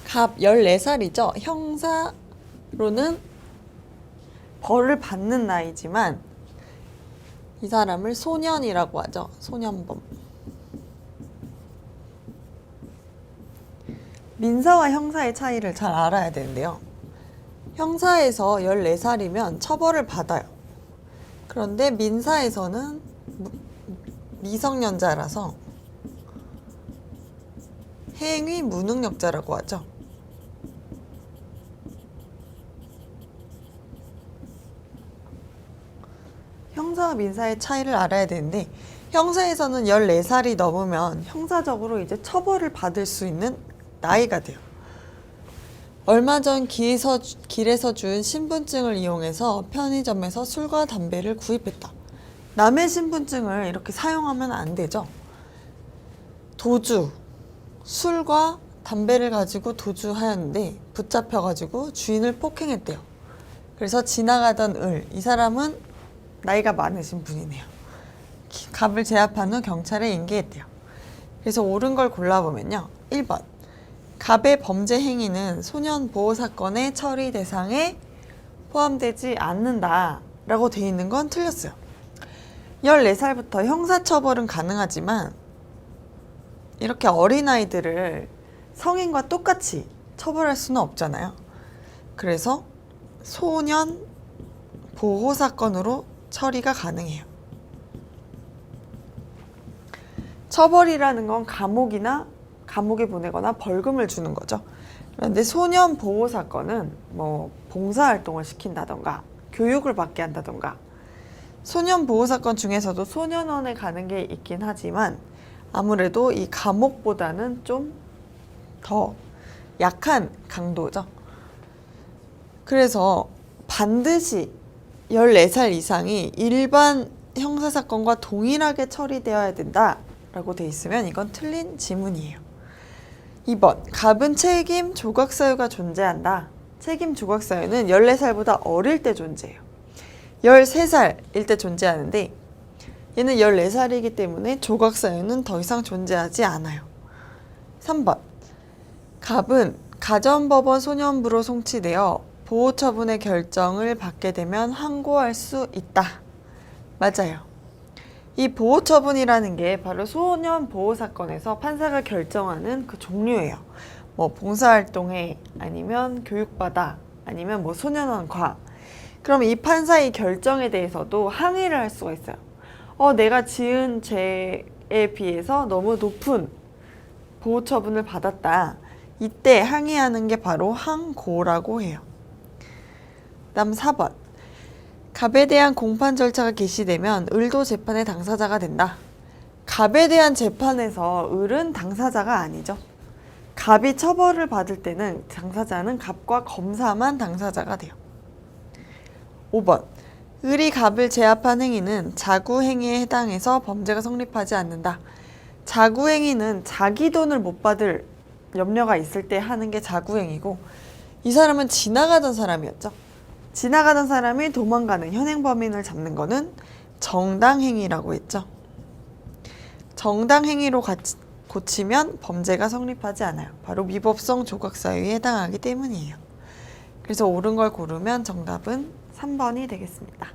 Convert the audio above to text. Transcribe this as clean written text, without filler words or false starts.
갑 14살이죠. 형사로는 벌을 받는 나이지만 이 사람을 소년이라고 하죠. 소년범. 민사와 형사의 차이를 잘 알아야 되는데요. 형사에서 14살이면 처벌을 받아요. 그런데 민사에서는 미성년자라서 행위 무능력자라고 하죠. 형사와 민사의 차이를 알아야 되는데 형사에서는 14살이 넘으면 형사적으로 이제 처벌을 받을 수 있는 나이가 돼요. 얼마 전 길에서 준 신분증을 이용해서 편의점에서 술과 담배를 구입했다. 남의 신분증을 이렇게 사용하면 안 되죠. 도주, 술과 담배를 가지고 도주하였는데 붙잡혀가지고 주인을 폭행했대요. 그래서 지나가던 이 사람은 나이가 많으신 분이네요. 갑을 제압한 후 경찰에 인계했대요. 그래서 옳은 걸 골라보면요. 1번. 갑의 범죄 행위는 소년 보호 사건의 처리 대상에 포함되지 않는다 라고 돼 있는 건 틀렸어요. 14살부터 형사처벌은 가능하지만 이렇게 어린아이들을 성인과 똑같이 처벌할 수는 없잖아요. 그래서 소년 보호 사건으로 처리가 가능해요. 처벌이라는 건 감옥에 보내거나 벌금을 주는 거죠. 그런데 소년 보호 사건은 뭐 봉사활동을 시킨다던가 교육을 받게 한다던가 소년 보호 사건 중에서도 소년원에 가는 게 있긴 하지만 아무래도 이 감옥보다는 좀 더 약한 강도죠. 그래서 반드시 14살 이상이 일반 형사사건과 동일하게 처리되어야 된다라고 돼 있으면 이건 틀린 지문이에요. 2번, 갑은 책임 조각사유가 존재한다. 책임 조각사유는 14살보다 어릴 때 존재해요. 13살일 때 존재하는데 얘는 14살이기 때문에 조각사유는 더 이상 존재하지 않아요. 3번, 갑은 가전법원 소년부로 송치되어 보호처분의 결정을 받게 되면 항고할 수 있다. 맞아요. 이 보호처분이라는 게 바로 소년 보호 사건에서 판사가 결정하는 그 종류예요. 뭐 봉사활동에 아니면 교육받아 아니면 뭐 소년원 가. 그럼 이 판사의 결정에 대해서도 항의를 할 수가 있어요. 내가 지은 죄에 비해서 너무 높은 보호처분을 받았다. 이때 항의하는 게 바로 항고라고 해요. 다음 4번. 갑에 대한 공판 절차가 개시되면 을도 재판의 당사자가 된다. 갑에 대한 재판에서 을은 당사자가 아니죠. 갑이 처벌을 받을 때는 당사자는 갑과 검사만 당사자가 돼요. 5번. 을이 갑을 제압한 행위는 자구행위에 해당해서 범죄가 성립하지 않는다. 자구행위는 자기 돈을 못 받을 염려가 있을 때 하는 게 자구행위고 이 사람은 지나가던 사람이었죠. 지나가던 사람이 도망가는 현행범인을 잡는 거는 정당행위라고 했죠. 정당행위로 고치면 범죄가 성립하지 않아요. 바로 위법성 조각사유에 해당하기 때문이에요. 그래서 옳은 걸 고르면 정답은 3번이 되겠습니다.